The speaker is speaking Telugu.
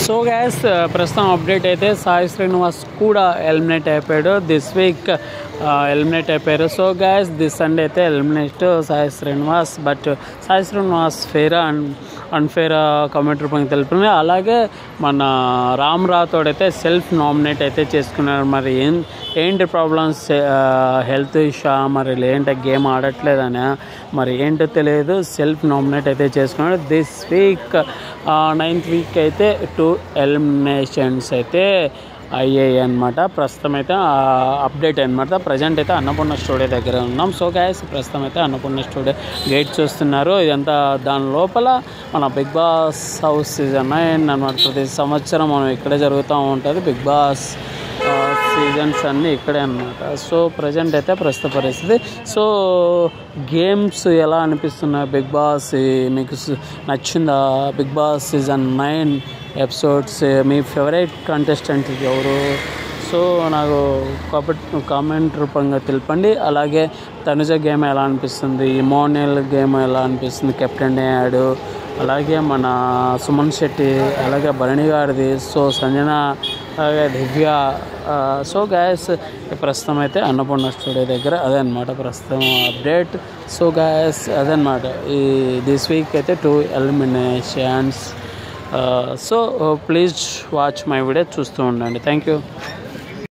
సో గ్యాస్ ప్రస్తుతం అప్డేట్ అయితే సాయి శ్రీనివాస్ కూడా ఎలిమినేట్ అయిపోయాడు. దిస్ వీక్ ఎలిమినేట్ అయిపోయారు. సో గ్యాస్ దిస్ సండే అయితే eliminate Sai Srinivas. But Sai Srinivas fair and unfair comment రూపంగా తెలిపింది. అలాగే మన రామ్ రాథోడ్ అయితే సెల్ఫ్ నామినేట్ అయితే చేసుకున్నారు. మరి ఏంటి ప్రాబ్లమ్స్, హెల్త్ ఇష్యూ, మరి ఏంటి గేమ్ ఆడట్లేదని మరి ఏంటో తెలియదు. సెల్ఫ్ నామినేట్ అయితే చేసుకున్నాడు. దిస్ వీక్ 9th వీక్ అయితే 2 ఎలిమినేషన్స్ అయితే అయ్యాయి అనమాట. ప్రస్తుతం అయితే అప్డేట్ అనమాట. ప్రజెంట్ అయితే అన్నపూర్ణ స్టూడియో దగ్గర ఉన్నాం. సో గైస్ ప్రస్తుతం అయితే అన్నపూర్ణ స్టూడియో గేట్ చూస్తున్నారు. ఇదంతా దాని లోపల మన బిగ్ బాస్ హౌస్ సీజన్ 9 అనమాట. ప్రతి సంవత్సరం మనం ఇక్కడే జరుగుతూ ఉంటుంది. బిగ్ బాస్ సీజన్స్ అన్నీ ఇక్కడే అనమాట. సో ప్రజెంట్ అయితే ప్రస్తుత పరిస్థితి. సో గేమ్స్ ఎలా అనిపిస్తున్నాయి బిగ్ బాస్, మీకు నచ్చిందా బిగ్ బాస్ సీజన్ 9 ఎపిసోడ్స్? మీ ఫేవరెట్ కంటెస్టెంట్ ఎవరు? సో నాకు కామెంట్ రూపంగా తెలపండి. అలాగే తనుజ గేమ్ ఎలా అనిపిస్తుంది, ఇమోనియల్ గేమ్ ఎలా అనిపిస్తుంది, కెప్టెన్ అయ్యాడు. అలాగే మన సుమన్ శెట్టి, అలాగే భరణి గారిది, సో సంజన, అలాగే దివ్య. సో గ్యాస్ ప్రస్తుతం అయితే అన్నపూర్ణ స్టూడియో దగ్గర అదే అనమాట ప్రస్తుతం అప్డేట్. సో గ్యాస్ అదనమాట ఈ దిస్ వీక్ అయితే 2 eliminations. So please watch my video, చూస్తూ ఉండండి. Thank you.